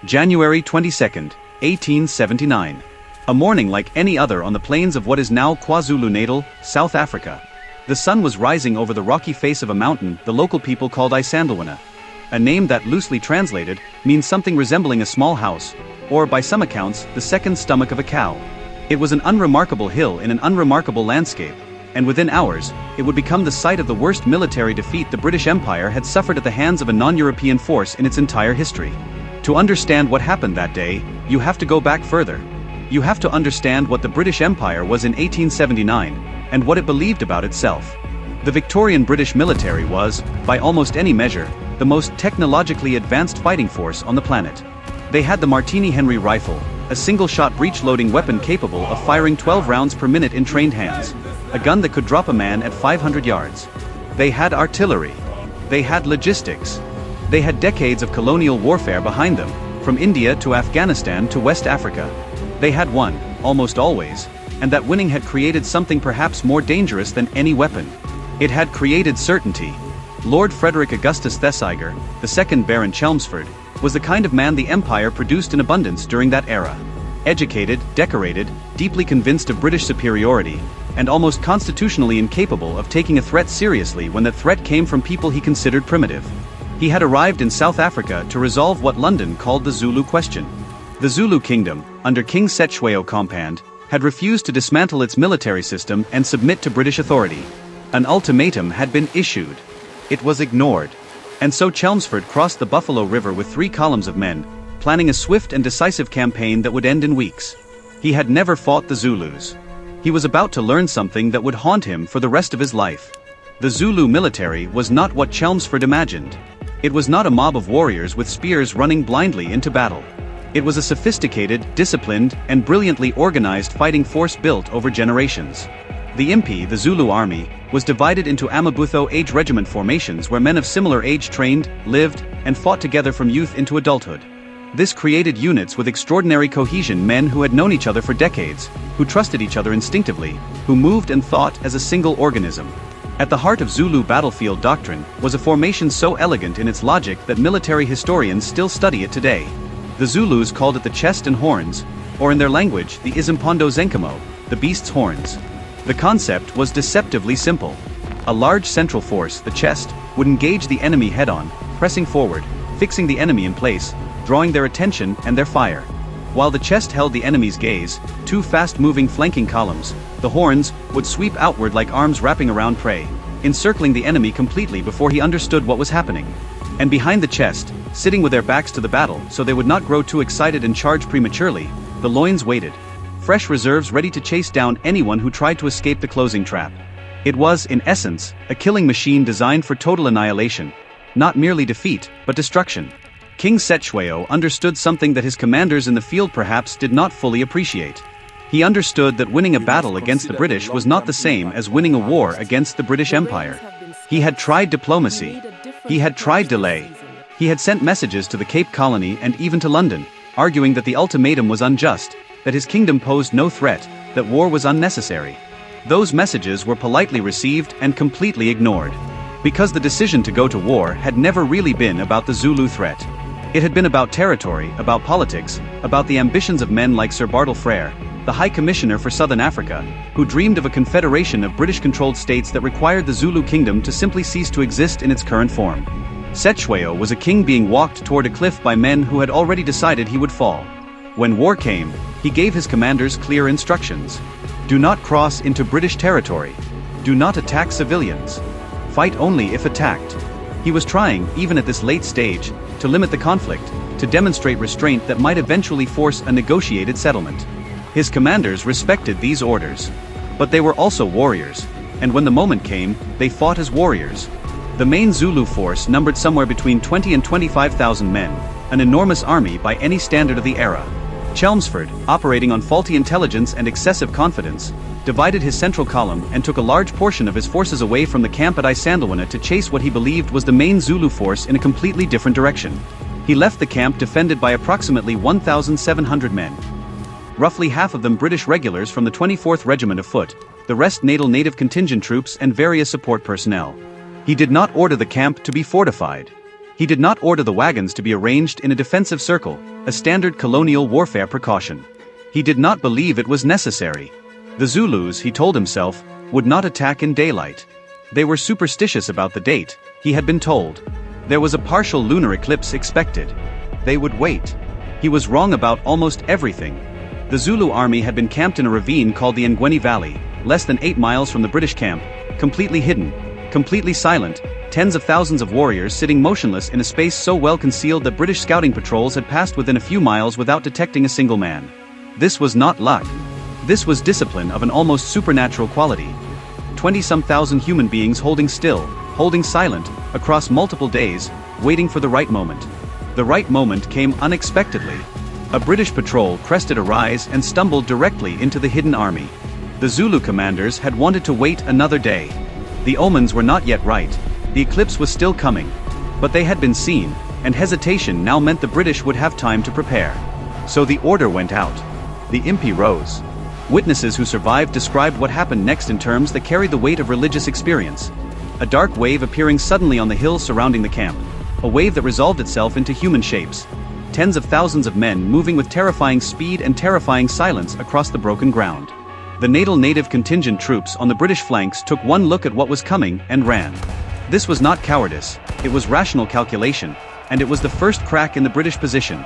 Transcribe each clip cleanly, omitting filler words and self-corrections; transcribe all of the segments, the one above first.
January 22nd, 1879. A morning like any other on the plains of what is now KwaZulu-Natal, South Africa. The sun was rising over the rocky face of a mountain the local people called Isandlwana. A name that, loosely translated, means something resembling a small house, or by some accounts, the second stomach of a cow. It was an unremarkable hill in an unremarkable landscape, and within hours, it would become the site of the worst military defeat the British Empire had suffered at the hands of a non-European force in its entire history. To understand what happened that day, you have to go back further. You have to understand what the British Empire was in 1879, and what it believed about itself. The Victorian British military was, by almost any measure, the most technologically advanced fighting force on the planet. They had the Martini Henry rifle, a single-shot breech-loading weapon capable of firing 12 rounds per minute in trained hands, a gun that could drop a man at 500 yards. They had artillery. They had logistics. They had decades of colonial warfare behind them, from India to Afghanistan to West Africa. They had won, almost always, and that winning had created something perhaps more dangerous than any weapon. It had created certainty. Lord Frederick Augustus Thesiger, the second Baron Chelmsford, was the kind of man the Empire produced in abundance during that era. Educated, decorated, deeply convinced of British superiority, and almost constitutionally incapable of taking a threat seriously when that threat came from people he considered primitive. He had arrived in South Africa to resolve what London called the Zulu question. The Zulu kingdom, under King Cetshwayo Compand, had refused to dismantle its military system and submit to British authority. An ultimatum had been issued. It was ignored. And so Chelmsford crossed the Buffalo River with 3 columns of men, planning a swift and decisive campaign that would end in weeks. He had never fought the Zulus. He was about to learn something that would haunt him for the rest of his life. The Zulu military was not what Chelmsford imagined. It was not a mob of warriors with spears running blindly into battle. It was a sophisticated, disciplined, and brilliantly organized fighting force built over generations. The Impi, the Zulu army, was divided into Amabutho age regiment formations where men of similar age trained, lived, and fought together from youth into adulthood. This created units with extraordinary cohesion, men who had known each other for decades, who trusted each other instinctively, who moved and thought as a single organism. At the heart of Zulu battlefield doctrine was a formation so elegant in its logic that military historians still study it today. The Zulus called it the chest and horns, or in their language, the Izimpondo Zenkamo, the beast's horns. The concept was deceptively simple. A large central force, the chest, would engage the enemy head-on, pressing forward, fixing the enemy in place, drawing their attention and their fire. While the chest held the enemy's gaze, 2 fast-moving flanking columns, the horns, would sweep outward like arms wrapping around prey, encircling the enemy completely before he understood what was happening. And behind the chest, sitting with their backs to the battle so they would not grow too excited and charge prematurely, the loins waited. Fresh reserves ready to chase down anyone who tried to escape the closing trap. It was, in essence, a killing machine designed for total annihilation. Not merely defeat, but destruction. King Cetshwayo understood something that his commanders in the field perhaps did not fully appreciate. He understood that winning a battle against the British was not the same as winning a war against the British Empire. He had tried diplomacy. He had tried delay. He had sent messages to the Cape Colony and even to London, arguing that the ultimatum was unjust, that his kingdom posed no threat, that war was unnecessary. Those messages were politely received and completely ignored. Because the decision to go to war had never really been about the Zulu threat. It had been about territory, about politics, about the ambitions of men like Sir Bartle Frere, the High Commissioner for Southern Africa, who dreamed of a confederation of British-controlled states that required the Zulu kingdom to simply cease to exist in its current form. Cetshwayo was a king being walked toward a cliff by men who had already decided he would fall. When war came, he gave his commanders clear instructions. Do not cross into British territory. Do not attack civilians. Fight only if attacked. He was trying, even at this late stage, to limit the conflict, to demonstrate restraint that might eventually force a negotiated settlement. His commanders respected these orders. But they were also warriors, and when the moment came, they fought as warriors. The main Zulu force numbered somewhere between 20 and 25,000 men, an enormous army by any standard of the era. Chelmsford, operating on faulty intelligence and excessive confidence, divided his central column and took a large portion of his forces away from the camp at Isandlwana to chase what he believed was the main Zulu force in a completely different direction. He left the camp defended by approximately 1,700 men. Roughly half of them British regulars from the 24th Regiment of Foot, the rest native contingent troops and various support personnel. He did not order the camp to be fortified. He did not order the wagons to be arranged in a defensive circle, a standard colonial warfare precaution. He did not believe it was necessary. The Zulus, he told himself, would not attack in daylight. They were superstitious about the date, he had been told. There was a partial lunar eclipse expected. They would wait. He was wrong about almost everything. The Zulu army had been camped in a ravine called the Ngweni Valley, less than 8 miles from the British camp, completely hidden, completely silent, tens of thousands of warriors sitting motionless in a space so well concealed that British scouting patrols had passed within a few miles without detecting a single man. This was not luck. This was discipline of an almost supernatural quality. 20-some thousand human beings holding still, holding silent, across multiple days, waiting for the right moment. The right moment came unexpectedly. A British patrol crested a rise and stumbled directly into the hidden army. The Zulu commanders had wanted to wait another day. The omens were not yet right. The eclipse was still coming. But they had been seen, and hesitation now meant the British would have time to prepare. So the order went out. The impi rose. Witnesses who survived described what happened next in terms that carried the weight of religious experience. A dark wave appearing suddenly on the hills surrounding the camp. A wave that resolved itself into human shapes. Tens of thousands of men moving with terrifying speed and terrifying silence across the broken ground. The native contingent troops on the British flanks took one look at what was coming and ran. This was not cowardice, it was rational calculation, and it was the first crack in the British position.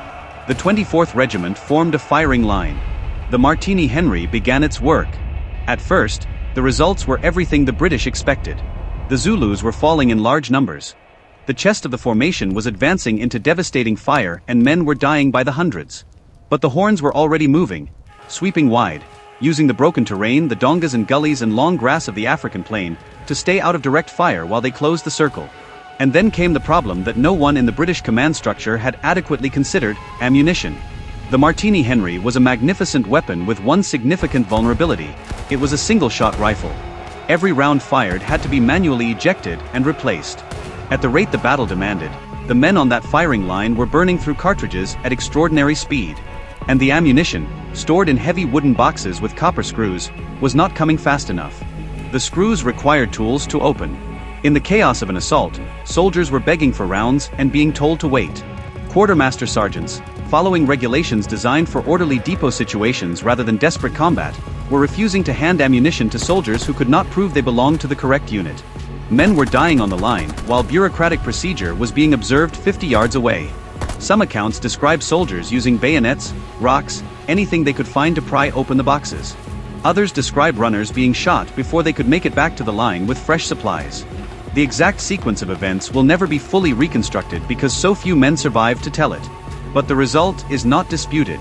The 24th Regiment formed a firing line. The Martini Henry began its work. At first, the results were everything the British expected. The Zulus were falling in large numbers. The chest of the formation was advancing into devastating fire and men were dying by the hundreds. But the horns were already moving, sweeping wide, using the broken terrain, the dongas and gullies and long grass of the African plain, to stay out of direct fire while they closed the circle. And then came the problem that no one in the British command structure had adequately considered: ammunition. The Martini Henry was a magnificent weapon with one significant vulnerability: it was a single-shot rifle. Every round fired had to be manually ejected and replaced. At the rate the battle demanded, the men on that firing line were burning through cartridges at extraordinary speed. And the ammunition, stored in heavy wooden boxes with copper screws, was not coming fast enough. The screws required tools to open. In the chaos of an assault, soldiers were begging for rounds and being told to wait. Quartermaster sergeants, following regulations designed for orderly depot situations rather than desperate combat, were refusing to hand ammunition to soldiers who could not prove they belonged to the correct unit. Men were dying on the line, while bureaucratic procedure was being observed 50 yards away. Some accounts describe soldiers using bayonets, rocks, anything they could find to pry open the boxes. Others describe runners being shot before they could make it back to the line with fresh supplies. The exact sequence of events will never be fully reconstructed because so few men survived to tell it. But the result is not disputed.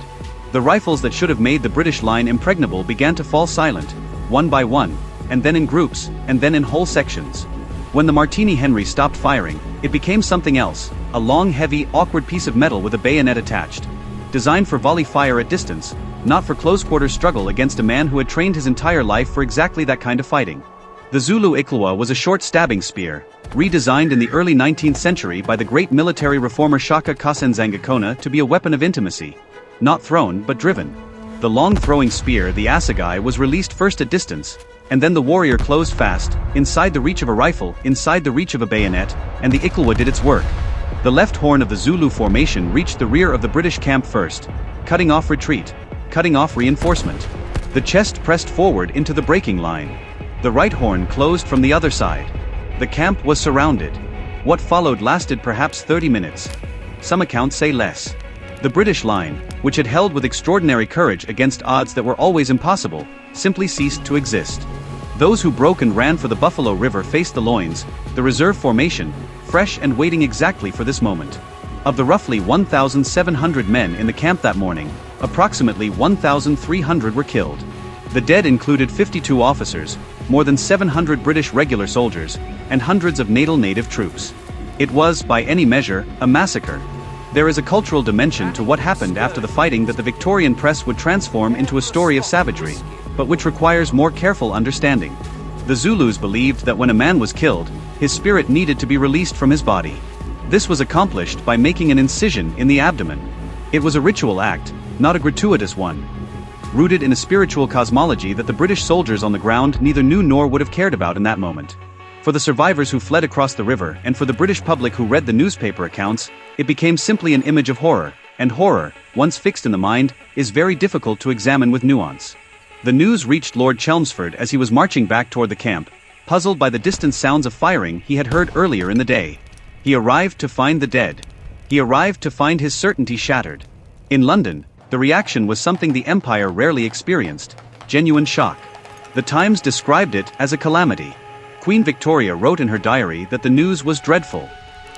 The rifles that should have made the British line impregnable began to fall silent, one by one, and then in groups, and then in whole sections. When the Martini Henry stopped firing, it became something else, a long, heavy, awkward piece of metal with a bayonet attached. Designed for volley fire at distance, not for close-quarters struggle against a man who had trained his entire life for exactly that kind of fighting. The Zulu Iklwa was a short stabbing spear, redesigned in the early 19th century by the great military reformer Shaka Kasenzangakona to be a weapon of intimacy. Not thrown, but driven. The long throwing spear, the assegai, was released first at distance, and then the warrior closed fast, inside the reach of a rifle, inside the reach of a bayonet, and the Iklwa did its work. The left horn of the Zulu formation reached the rear of the British camp first, cutting off retreat, cutting off reinforcement. The chest pressed forward into the breaking line. The right horn closed from the other side. The camp was surrounded. What followed lasted perhaps 30 minutes. Some accounts say less. The British line, which had held with extraordinary courage against odds that were always impossible, simply ceased to exist. Those who broke and ran for the Buffalo River faced the loins, the reserve formation, fresh and waiting exactly for this moment. Of the roughly 1,700 men in the camp that morning, approximately 1,300 were killed. The dead included 52 officers, more than 700 British regular soldiers, and hundreds of native troops. It was, by any measure, a massacre. There is a cultural dimension to what happened after the fighting that the Victorian press would transform into a story of savagery, but which requires more careful understanding. The Zulus believed that when a man was killed, his spirit needed to be released from his body. This was accomplished by making an incision in the abdomen. It was a ritual act, not a gratuitous one. Rooted in a spiritual cosmology that the British soldiers on the ground neither knew nor would have cared about in that moment. For the survivors who fled across the river and for the British public who read the newspaper accounts, it became simply an image of horror, and horror, once fixed in the mind, is very difficult to examine with nuance. The news reached Lord Chelmsford as he was marching back toward the camp, puzzled by the distant sounds of firing he had heard earlier in the day. He arrived to find the dead. He arrived to find his certainty shattered. In London, the reaction was something the Empire rarely experienced: genuine shock. The Times described it as a calamity. Queen Victoria wrote in her diary that the news was dreadful.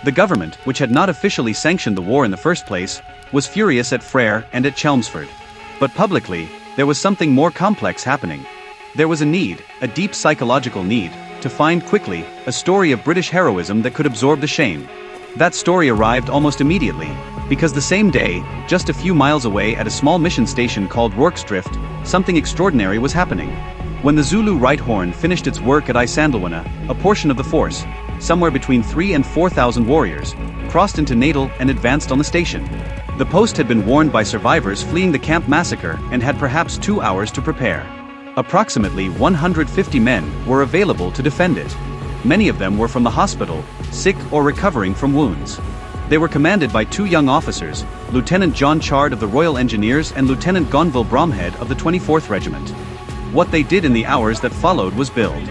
The government, which had not officially sanctioned the war in the first place, was furious at Frere and at Chelmsford. But publicly, there was something more complex happening. There was a need, a deep psychological need, to find quickly a story of British heroism that could absorb the shame. That story arrived almost immediately, because the same day, just a few miles away at a small mission station called Rorke's Drift, something extraordinary was happening. When the Zulu Right Horn finished its work at Isandlwana, a portion of the force, somewhere between 3,000 and 4,000 warriors, crossed into Natal and advanced on the station. The post had been warned by survivors fleeing the camp massacre and had perhaps 2 hours to prepare. Approximately 150 men were available to defend it. Many of them were from the hospital, sick or recovering from wounds. They were commanded by 2 young officers, Lieutenant John Chard of the Royal Engineers and Lieutenant Gonville Bromhead of the 24th Regiment. What they did in the hours that followed was build.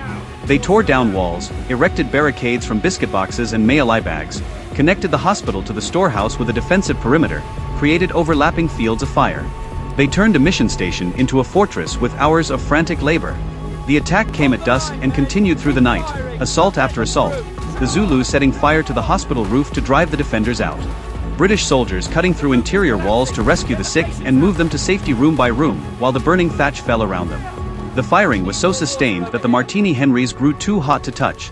They tore down walls, erected barricades from biscuit boxes and mail eye bags, connected the hospital to the storehouse with a defensive perimeter, created overlapping fields of fire. They turned a mission station into a fortress with hours of frantic labor. The attack came at dusk and continued through the night, assault after assault, the Zulus setting fire to the hospital roof to drive the defenders out. British soldiers cutting through interior walls to rescue the sick and move them to safety room by room, while the burning thatch fell around them. The firing was so sustained that the Martini Henrys grew too hot to touch.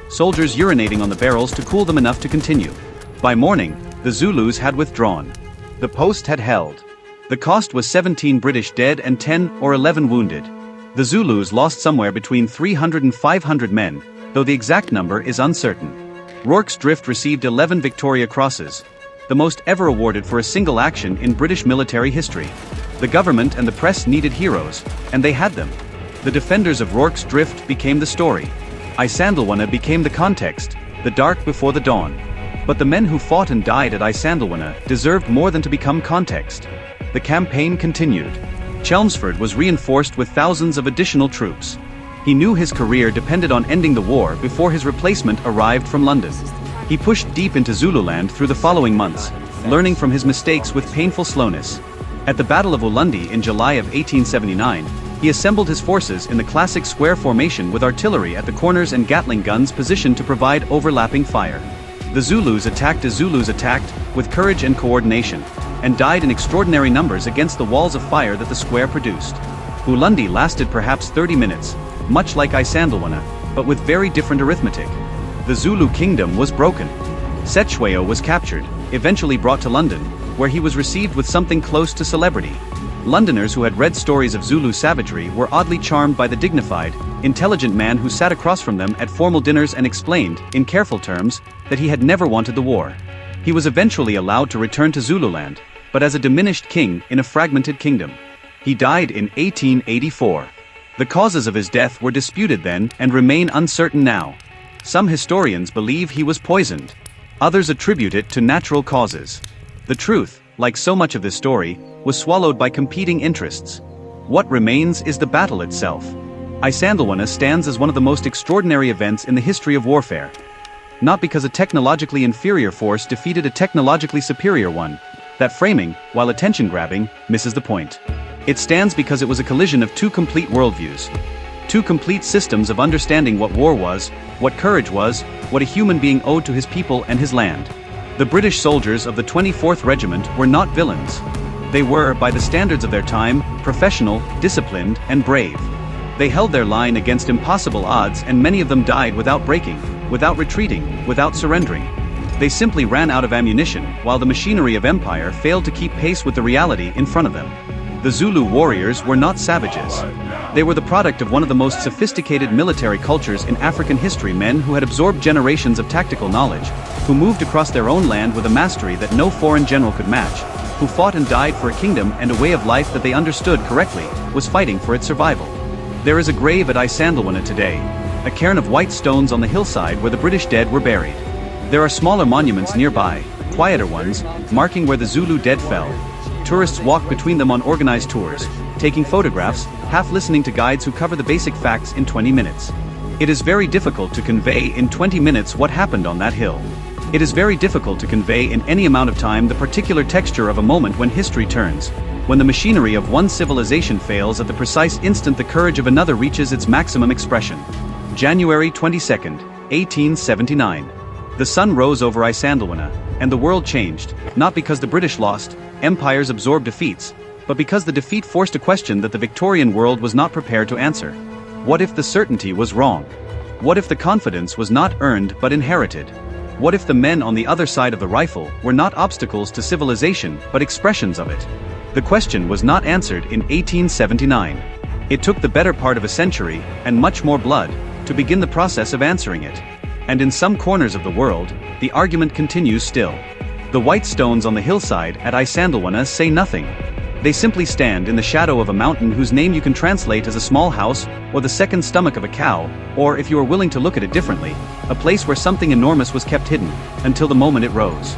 Soldiers urinating on the barrels to cool them enough to continue. By morning, the Zulus had withdrawn. The post had held. The cost was 17 British dead and 10 or 11 wounded. The Zulus lost somewhere between 300 and 500 men, though the exact number is uncertain. Rorke's Drift received 11 Victoria Crosses, the most ever awarded for a single action in British military history. The government and the press needed heroes, and they had them. The defenders of Rorke's Drift became the story. Isandlwana became the context, the dark before the dawn. But the men who fought and died at Isandlwana deserved more than to become context. The campaign continued. Chelmsford was reinforced with thousands of additional troops. He knew his career depended on ending the war before his replacement arrived from London. He pushed deep into Zululand through the following months, learning from his mistakes with painful slowness. At the Battle of Ulundi in July of 1879, he assembled his forces in the classic square formation with artillery at the corners and Gatling guns positioned to provide overlapping fire. The Zulus attacked as Zulus attacked, with courage and coordination, and died in extraordinary numbers against the walls of fire that the square produced. Ulundi lasted perhaps 30 minutes, much like Isandlwana, but with very different arithmetic. The Zulu kingdom was broken. Cetshwayo was captured, eventually brought to London, where he was received with something close to celebrity. Londoners who had read stories of Zulu savagery were oddly charmed by the dignified, intelligent man who sat across from them at formal dinners and explained, in careful terms, that he had never wanted the war. He was eventually allowed to return to Zululand, but as a diminished king in a fragmented kingdom. He died in 1884. The causes of his death were disputed then and remain uncertain now. Some historians believe he was poisoned. Others attribute it to natural causes. The truth, like so much of this story, was swallowed by competing interests. What remains is the battle itself. Isandlwana stands as one of the most extraordinary events in the history of warfare. Not because a technologically inferior force defeated a technologically superior one. That framing, while attention-grabbing, misses the point. It stands because it was a collision of 2 complete worldviews. 2 complete systems of understanding what war was, what courage was, what a human being owed to his people and his land. The British soldiers of the 24th Regiment were not villains. They were, by the standards of their time, professional, disciplined, and brave. They held their line against impossible odds, and many of them died without breaking, without retreating, without surrendering. They simply ran out of ammunition, while the machinery of empire failed to keep pace with the reality in front of them. The Zulu warriors were not savages. They were the product of one of the most sophisticated military cultures in African history, men who had absorbed generations of tactical knowledge, who moved across their own land with a mastery that no foreign general could match, who fought and died for a kingdom and a way of life that they understood correctly was fighting for its survival. There is a grave at Isandlwana today, a cairn of white stones on the hillside where the British dead were buried. There are smaller monuments nearby, quieter ones, marking where the Zulu dead fell. Tourists walk between them on organized tours, taking photographs, half listening to guides who cover the basic facts in 20 minutes. It is very difficult to convey in 20 minutes what happened on that hill. It is very difficult to convey in any amount of time the particular texture of a moment when history turns, when the machinery of one civilization fails at the precise instant the courage of another reaches its maximum expression. January 22, 1879. The sun rose over Isandlwana, and the world changed, not because the British lost, empires absorbed defeats, but because the defeat forced a question that the Victorian world was not prepared to answer. What if the certainty was wrong? What if the confidence was not earned but inherited? What if the men on the other side of the rifle were not obstacles to civilization but expressions of it? The question was not answered in 1879. It took the better part of a century, and much more blood, to begin the process of answering it. And in some corners of the world, the argument continues still. The white stones on the hillside at Isandlwana say nothing. They simply stand in the shadow of a mountain whose name you can translate as a small house, or the second stomach of a cow, or, if you are willing to look at it differently, a place where something enormous was kept hidden, until the moment it rose.